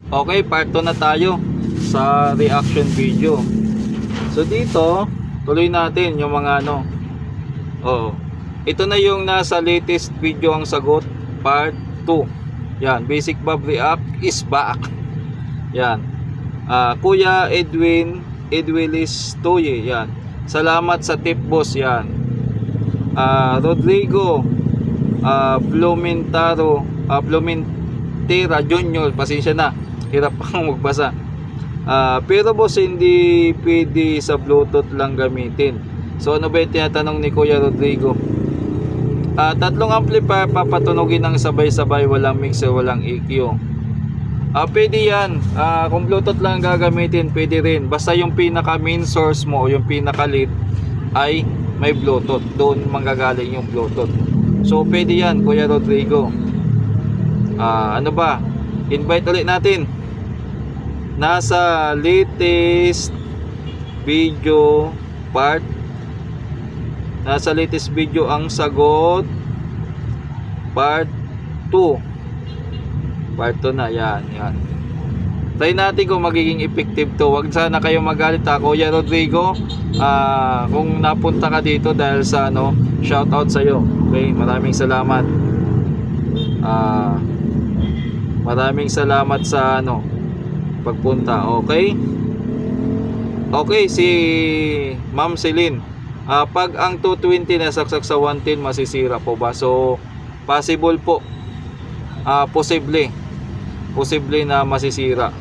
Okay, part 2 na tayo sa reaction video. So dito, tuloy natin yung mga ano. Oo. Ito na yung nasa latest video ang sagot, part 2. Yan, Basic Bob React is back. Yan. Kuya Edwilis Toye, yan. Salamat sa tip, boss, yan. Rodrigo Blumentera Junior, pasensya na, hirap pang magbasa. Pero boss, hindi pwede sa Bluetooth lang gamitin. So ano ba yung tinatanong ni Kuya Rodrigo? Tatlong amplifier papatunogin ng sabay-sabay, walang mixer, walang EQ. Pwede yan. Kung Bluetooth lang gagamitin, pwede rin. Basta yung pinaka main source mo o yung pinaka lead ay may Bluetooth. Doon manggagaling yung Bluetooth. So pwede yan, Kuya Rodrigo. Ano ba? Invite ulit natin. Nasa latest video part. Nasa latest video ang sagot, part 2. Part 2 na, yan. Try natin kung magiging effective to. Wag sana kayo magalit, Kuya Rodrigo. Kung napunta ka dito dahil sa ano, shout out sa iyo. Okay, maraming salamat. Maraming salamat sa ano, pagpunta. Okay? Okay, si Ma'am Celine. Pag ang 220 na saksak sa 110, masisira po ba? So, possible po. Posible na masisira.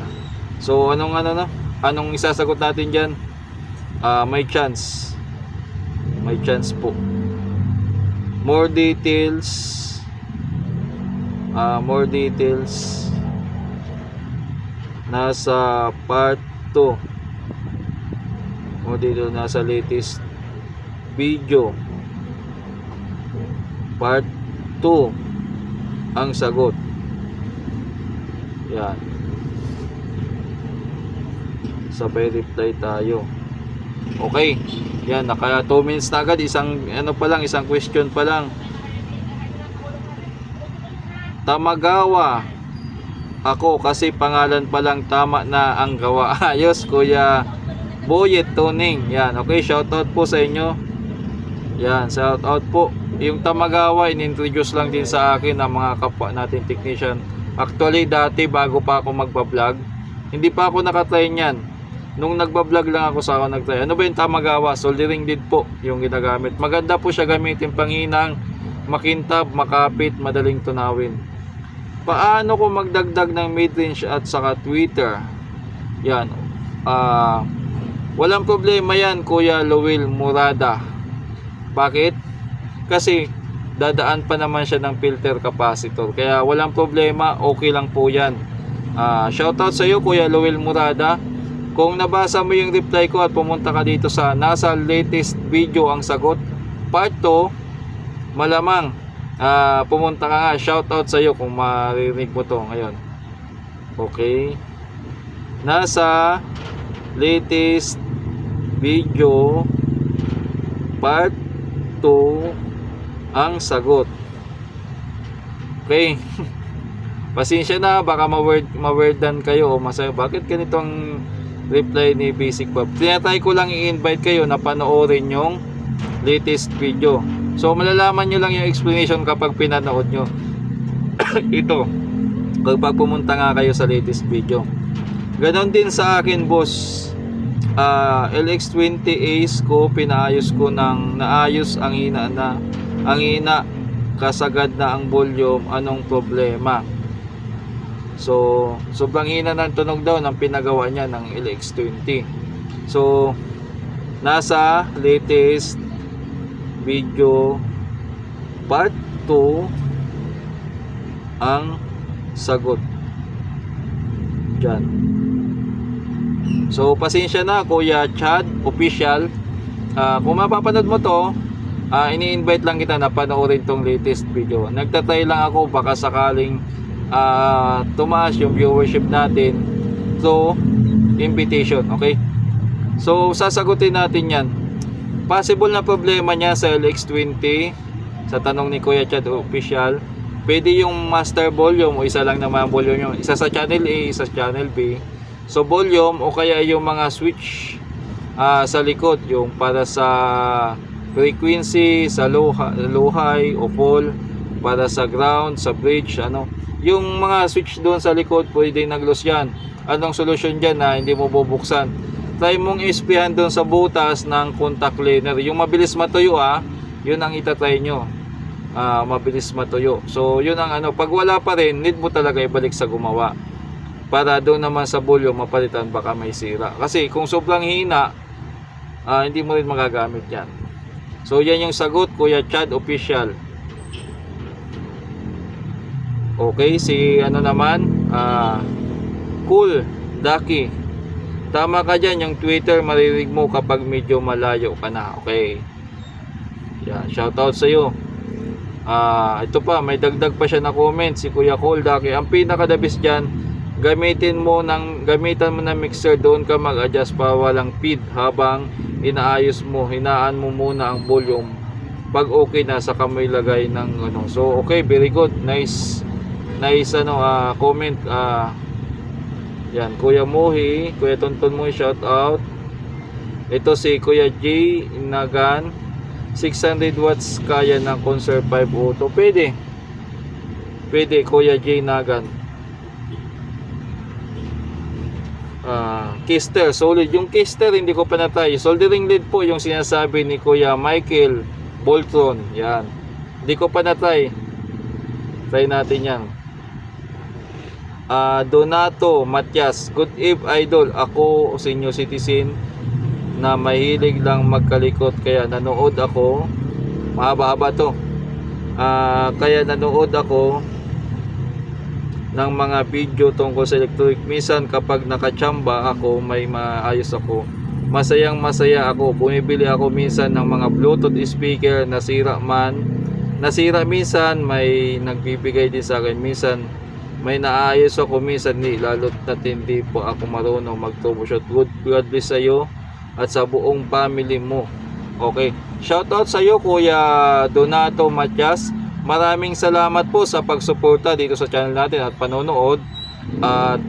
So, anong isasagot natin diyan? May chance. May chance po. More details. Nasa part 2. More details nasa latest video, part 2 ang sagot. Yan, sabay reply tayo. Okay, yan, naka 2 minutes na agad. Isang question pa lang. Tamagawa ako kasi pangalan pa lang, tama na ang gawa. Ayos, Kuya Boyet Tuning. Yan, okay, shoutout po sa inyo. Yan, shout out po. Yung Tamagawa, in-introduce lang din sa akin ng mga kapwa natin technician. Actually, dati bago pa ako magbablog, hindi pa ako nakatry niyan. Nung nagbablog lang ako sa ako nagtry. Ano ba yung Tamagawa? Soldering lead po yung ginagamit. Maganda po siya gamitin, panghinang, makintab, makapit, madaling tunawin. Paano ko magdagdag ng midrange at saka tweeter? Yan. Walang problema yan, Kuya Lowell Murada. Bakit? Kasi dadaan pa naman siya ng filter capacitor. Kaya walang problema, okay lang po yan. Shoutout sa iyo, Kuya Lowell Murada. Kung nabasa mo yung reply ko at pumunta ka dito sa nasa latest video ang sagot, part 2, malamang pumunta ka nga. Shoutout sa iyo kung maririnig mo to ngayon. Okay. Nasa latest video part 2 ang sagot. Okay. Pasensya na, baka ma-wordan kayo o masaya. Bakit ganito ang reply ni Basic Bob? Tinatry ko lang i-invite kayo na panoorin yung latest video. So malalaman nyo lang yung explanation kapag pinanood nyo. Ito, kapag pumunta nga kayo sa latest video. Ganon din sa akin, boss. LX20 Ace ko, pinaayos ko ng naayos, ang hina, kasagad na ang volume. Anong problema? So sobrang hina ng tunog daw ng pinagawa niya ng LX20. So nasa latest video part 2 ang sagot dyan. So pasensya na, Kuya Chad Official. Kung mapapanood mo to, ini-invite lang kita na panoorin tong latest video. Nagtatry lang ako, baka sakaling tumaas yung viewership natin. So invitation, okay? So sasagutin natin yan. Possible na problema niya sa LX20, sa tanong ni Kuya Chad Official. Pwede yung master volume o isa lang naman ang volume yung isa sa channel A, isa sa channel B. So volume o kaya yung mga switch sa likod, yung para sa frequency, sa low high o full, para sa ground, sa bridge, ano. Yung mga switch doon sa likod, pwede nag-loose yan. Anong solusyon dyan na hindi mo bubuksan? Try mong ispihan doon sa butas ng contact cleaner. Yung mabilis matuyo yun ang itatry nyo. Mabilis matuyo. So yun ang ano, pag wala pa rin, need mo talaga ibalik sa gumawa. Para doon naman sa volume mapalitan, baka may sira. Kasi kung sobrang hina, hindi mo rin magagamit yan. So yan yung sagot, Kuya Chad Official. Okay, si ano naman, Cool Daki. Tama ka dyan, yung Twitter maririg mo kapag medyo malayo ka na. Okay. Yan, shoutout sa iyo. Ito pa, may dagdag pa siya na comment si Kuya Cool Daki. Ang pinaka-the-best dyan, gamitan mo ng mixer, doon ka mag-adjust para walang feed habang inaayos mo, hinaan mo muna ang volume. Pag okay na, saka mo ilagay ng ano. So okay, very good, nice ano, comment. Yan, Kuya Muhi, Kuya Tonton Muhi, shout out. Ito si Kuya J Nagan, 600 watts kaya ng Conserve 5 auto. Pwede Kuya J Nagan. Kister, solid. Yung kister hindi ko pa natry. Soldering lead po yung sinasabi ni Kuya Michael Boltron. Yan, hindi ko pa natry. Try natin yan. Donato Matias, good eve idol. Ako senior citizen na mahilig lang magkalikot, kaya nanood ako. Mahaba-haba to. Kaya nanood ako ng mga video tungkol sa electric. Minsan kapag nakachamba ako, may maayos ako, masayang masaya ako. Bumibili ako minsan ng mga Bluetooth speaker, nasira minsan, may nagbibigay din sa akin. Minsan may naayos ako, minsan lalo't na't hindi po ako marunong mag-troubleshoot. God bless sa iyo at sa buong family mo. Okay, shoutout sa iyo Kuya Donato Matias. Maraming salamat po sa pagsuporta dito sa channel natin at panonood. At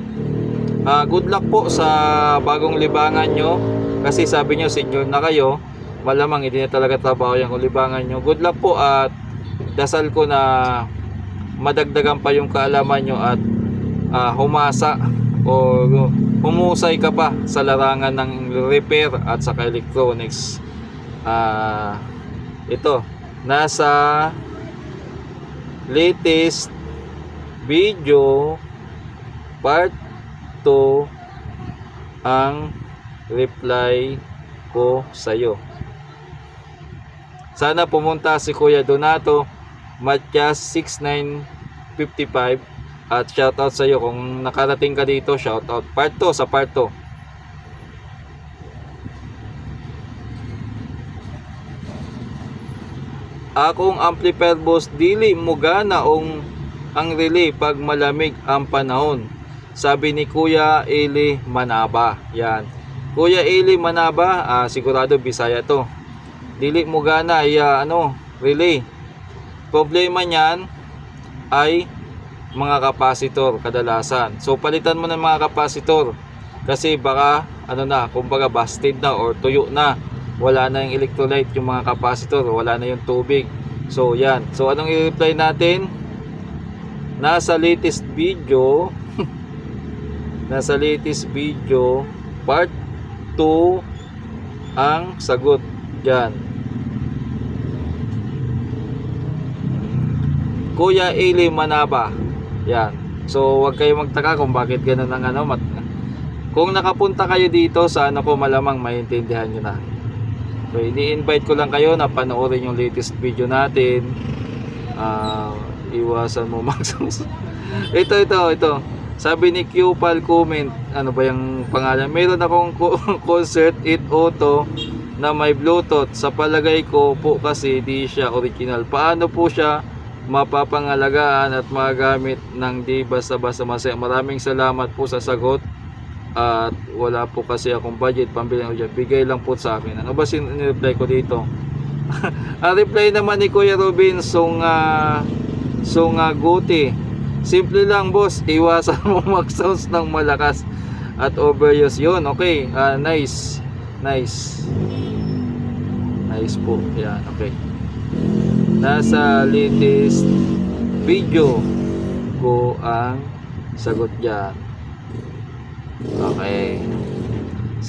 good luck po sa bagong libangan nyo. Kasi sabi nyo senior na kayo, malamang hindi na talaga trabaho yung libangan nyo. Good luck po at dasal ko na madagdagan pa yung kaalaman nyo at humasa o humusay ka pa sa larangan ng repair at saka electronics. Ito, nasa latest video part 2 ang reply ko sa iyo. Sana pumunta si Kuya Donato Matias 6955 at shoutout sa iyo kung nakarating ka dito. Shoutout part 2 sa part 2. Akong amplifier boss, dili mo gana ang relay pag malamig ang panahon. Sabi ni Kuya Eli Manaba. Yan. Kuya Eli Manaba, sigurado Bisaya to. Dili mo gana relay. Problema niyan ay mga kapasitor kadalasan. So palitan mo ng mga kapasitor kasi baka kumbaga busted na or tuyo na. Wala na yung electrolyte yung mga kapasitor, wala na yung tubig. So yan. So anong i-reply natin? Nasa latest video part 2 ang sagot diyan. Kuya Eli Manaba. Yan. So wag kayo magtaka kung bakit ganun ang kung nakapunta kayo dito sa malamang maintindihan niyo na. So ini-invite ko lang kayo na panoorin yung latest video natin. Iwasan mo magsus. Ito. Sabi ni Qpal comment, ano ba yung pangalan? Meron akong Concert 8 Auto na may Bluetooth. Sa palagay ko po kasi di siya original. Paano po siya mapapangalagaan at magamit ng di basta-basta masaya? Maraming salamat po sa sagot. At wala po kasi akong budget pambili ng dyan. Bigay lang po sa akin. Ano ba sinireply ko dito? Ang reply naman ni Kuya Robinson sungaguti. Simple lang boss, iwasan mo mag-sounds ng malakas at overuse yun. Okay, nice. Nice po, yan, okay. Nasa latest video ko ang sagot dyan. Okay.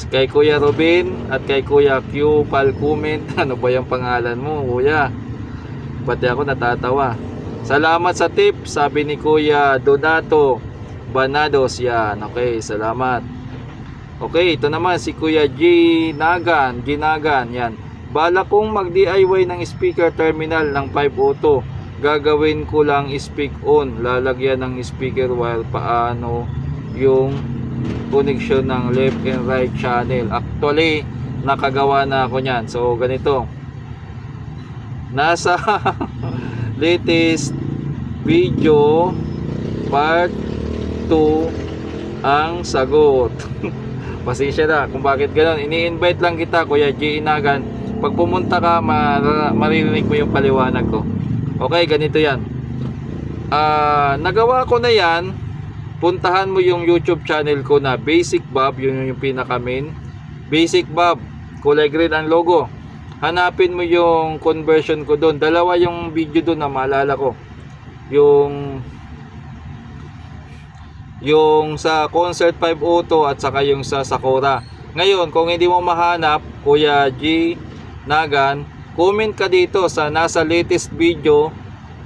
Kay Kuya Robin at kay Kuya Q Palcument. Ano ba yung pangalan mo, kuya? Pati ako natatawa. Salamat sa tip, sabi ni Kuya Donato Banados. Yan, okay, salamat. Okay, ito naman si Kuya Ginagan, yan. Bala kong mag-DIY ng speaker terminal ng 502. Gagawin ko lang speak on, lalagyan ng speaker while paano yung connection ng left and right channel. Actually, nakagawa na ako niyan. So, ganito. Nasa latest video part 2 ang sagot. Pasensya na kung bakit ganoon. Ini-invite lang kita, Kuya G. Inagan. Pag pumunta ka, maririnig mo yung paliwanag ko. Okay, ganito yan. Nagawa ko na yan. Puntahan mo yung YouTube channel ko na Basic Bob. Yun yung pinaka main. Basic Bob. Kulay green ang logo. Hanapin mo yung conversion ko doon. Dalawa yung video doon na maalala ko. Yung sa Concert 502 at saka yung sa Sakura. Ngayon, kung hindi mo mahanap, Kuya G Nagan, comment ka dito sa nasa latest video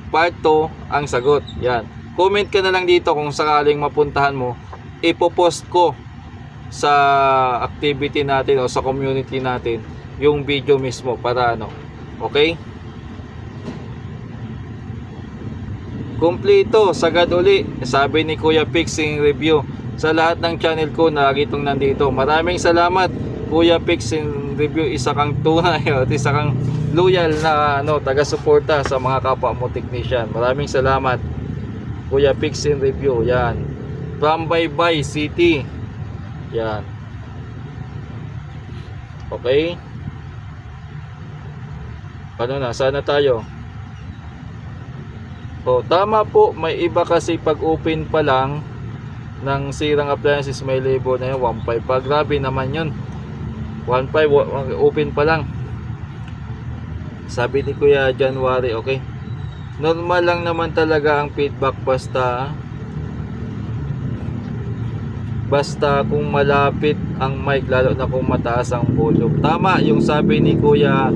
part 2 ang sagot. Yan. Comment ka na lang dito kung sakaling mapuntahan mo. Ipopost ko sa activity natin o sa community natin yung video mismo para ano. Okay? Kumplito, sagad uli. Sabi ni Kuya Pixing Review. Sa lahat ng channel ko na itong nandito. Maraming salamat Kuya Pixing Review. Isa kang tunay at isa kang loyal na taga-suporta sa mga kapwa mo technician. Maraming salamat Kuya Pixing Review. Yan. From Baybay City. Yan. Okay. Ano na? Sana tayo. O, tama po. May iba kasi pag open pa lang ng sirang appliances may label na yun. 1.5 pa. Grabe naman yun. 1.5 open pa lang. Sabi ni Kuya January. Okay. Normal lang naman talaga ang feedback basta kung malapit ang mic, lalo na kung mataas ang volume. Tama yung sabi ni Kuya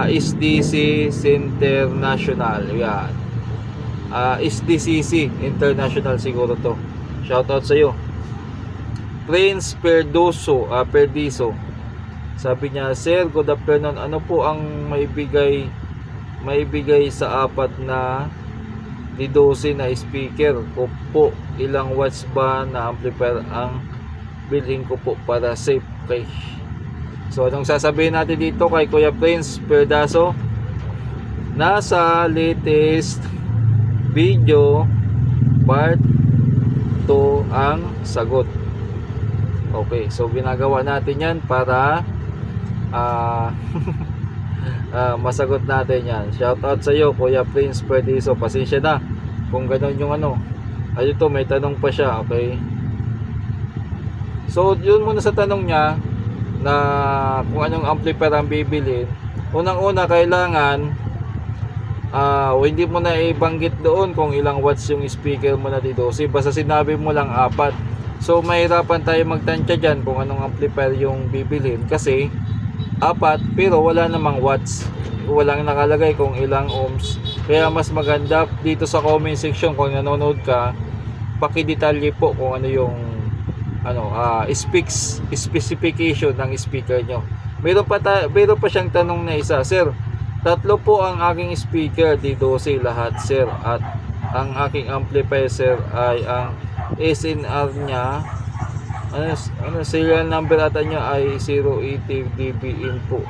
SDC International. Yan. SDCC International siguro to. Shoutout sa iyo. Prince Perdiso. Sabi niya, Sir, good afternoon. Ano po ang maibigay sa apat na D12 na speaker ko po? Ilang watts ba na amplifier ang bilhin ko po para safe? Okay. So anong sasabihin natin dito kay Kuya Prince Perdiso? Nasa latest video part 2 ang sagot. Okay, so ginagawa natin yan para masagot natin yan. Shoutout sa iyo Kuya Prince Perdiso. Pasensya na kung gano'n yung ayun to, may tanong pa siya. Okay, so yun muna sa tanong niya na kung anong amplifier ang bibilin. Unang-una kailangan hindi mo na ibanggit doon kung ilang watts yung speaker mo na dito. Basta sinabi mo lang 4. So mahirapan tayo magtansya dyan kung anong amplifier yung bibilhin kasi 4 pero wala namang watts, walang nakalagay kung ilang ohms. Kaya mas maganda dito sa comment section kung nanonood ka, pakidetalye po kung ano yung specification ng speaker nyo. Meron pa siyang tanong na isa. Sir, 3 po ang aking speaker, D12 lahat sir, at ang aking amplifier sir ay ang SNR niya, serial number ata niya ay 080 dB input.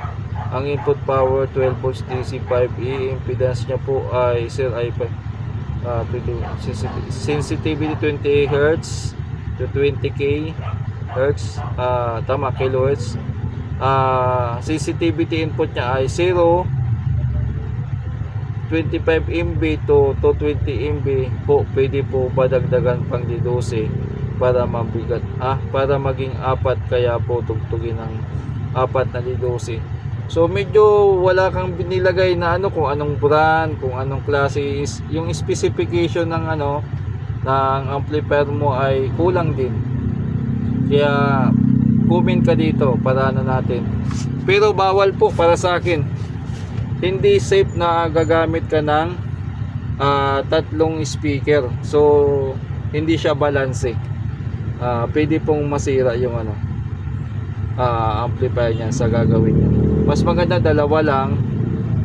Ang input power 12 volts DC 5E. Impedance niya po ay sir ay sensitivity 20 Hz to 20k Hz, tama, kilohertz. Sensitivity input niya ay 0 25 MB to 220 MB po, pwede po ba dagdagan pang D12 para mabigat, para maging 4, kaya po tugtugin ng 4 na D12. So medyo wala kang binilagay na kung anong brand, kung anong klase, yung specification ng ng amplifier mo ay kulang din. Kaya comment ka dito para natin. Pero bawal po para sa akin. Hindi safe na gagamit ka ng 3 speaker. So hindi siya balance. Pwede pong masira yung amplifier niyan sa gagawin niyo. Mas maganda 2 lang.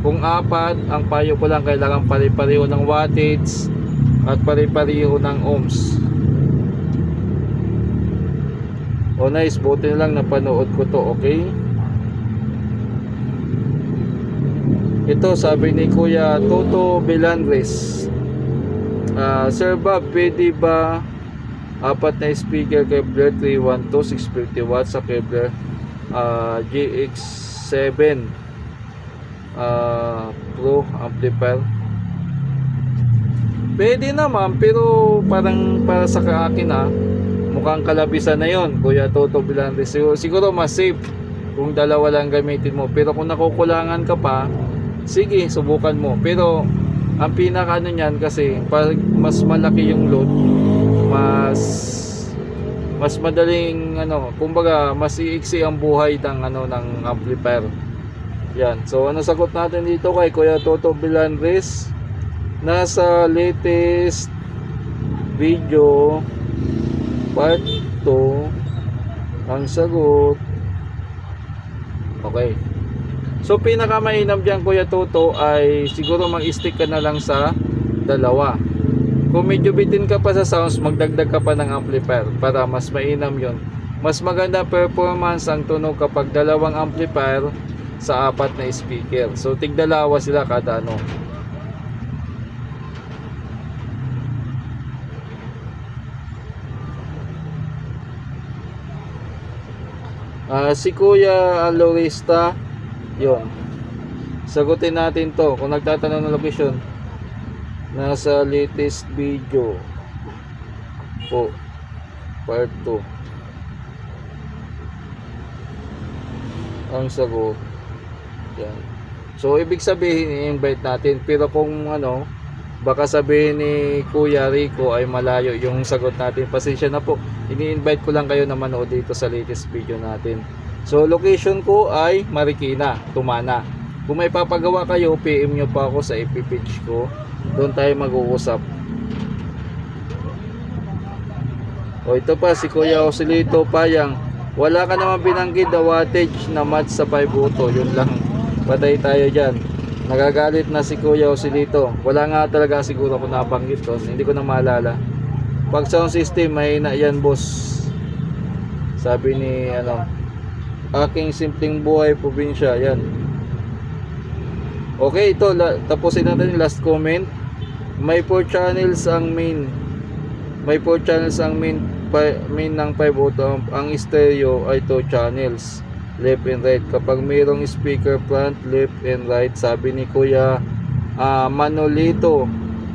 Kung 4, ang payo ko lang, kailangan pare-pareho ng wattage at pare-pareho ng ohms. Nice, buti na lang napanood ko to. Okay, ito sabi ni Kuya Toto Belandres, Sir Bob, pwede ba 4 na speaker Kevlar 312 650 watts sa Kevlar GX7 Pro amplifier? Pwede naman, pero parang para sa akin mukhang kalabisan na yon, Kuya Toto Belandres. Siguro mas safe kung 2 lang gamitin mo, pero kung nakukulangan ka pa, sige, subukan mo. Pero ang pinaka niyan, kasi pag mas malaki yung load, mas madaling kumbaga mas iiksi ang buhay ng amplifier. Yan. So sagot natin dito kay Kuya Toto Belandres? Nasa latest video part 2 ang sagot. Okay. So pinakamainam diyan, Kuya Toto, ay siguro mag-stick ka na lang sa 2. Kung medyo bitin ka pa sa sounds, magdagdag ka pa ng amplifier para mas mainam yon. Mas maganda performance ang tunog kapag 2 amplifier sa 4 na speaker. So tig-2 sila kada si Kuya Alorista, yon. Sagutin natin to. Kung nagtatanong ng location, nasa latest video po part 2 ang sagot. Yan. So ibig sabihin i-invite natin, pero kung baka sabihin ni Kuya Rico ay malayo yung sagot natin, pasensya na po. Ini-invite ko lang kayo na manood dito sa latest video natin. So location ko ay Marikina, Tumana. Kung may papagawa kayo, PM nyo pa ako sa FB page ko. Doon tayo mag-uusap. Ito pa si Kuya Osilito Payang. Wala ka naman binanggit na wattage na match sa 5 auto. Yun lang. Patay tayo dyan. Nagagalit na si Kuya Osilito. Wala nga talaga siguro kung nabanggit doon. Hindi ko na maalala. Pag sound system, mahina yan, boss. Sabi ni aking simpleng buhay probinsya. Yan. Okay, ito tapusin natin yung last comment. May 4 channels ang main. May 4 channels ang main ng 5 auto. Ang stereo ay 2 channels, left and right. Kapag mayroong speaker front, left and right, sabi ni Kuya Manolito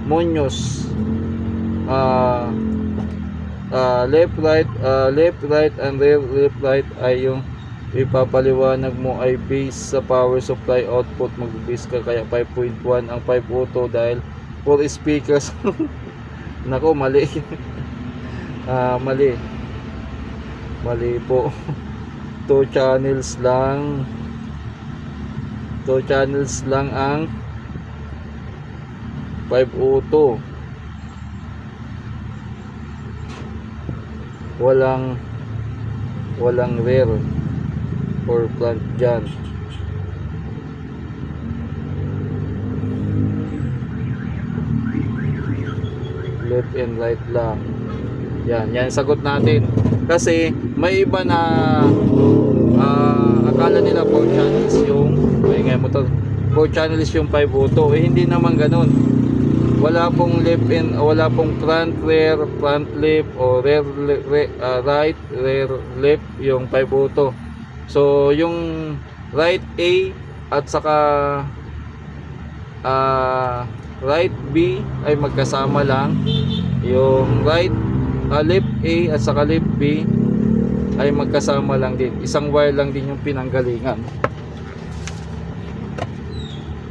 Muñoz, left right and rear. Left right ay yung ipapaliwanag mo ay base sa power supply output, mag-base ka, kaya 5.1 ang 5 auto dahil 4 speakers. Nako, mali. Mali po. 2 channels lang ang 5 auto. Walang rear or front dyan. Left and right lang. Yan sagot natin. Kasi may iba na akala nila 4 channels yung 4 channels yung 5 auto. Hindi naman ganun. Wala pong left and wala pong front rear, front left o rear right, rear left yung 5 auto. So yung right A at saka right B ay magkasama lang. Yung left A at saka left B ay magkasama lang din. Isang wire lang din yung pinanggalingan.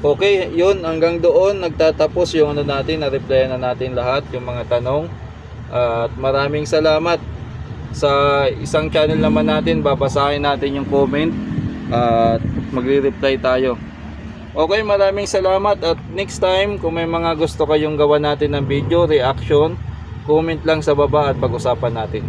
Okay, yun, hanggang doon nagtatapos yung ano natin, na-replyan na natin lahat yung mga tanong. At maraming salamat. Sa isang channel naman natin, babasahin natin yung comment at magre-reply tayo. Okay, maraming salamat, at next time kung may mga gusto kayong gawa natin ng video, reaction, comment lang sa baba at pag-usapan natin.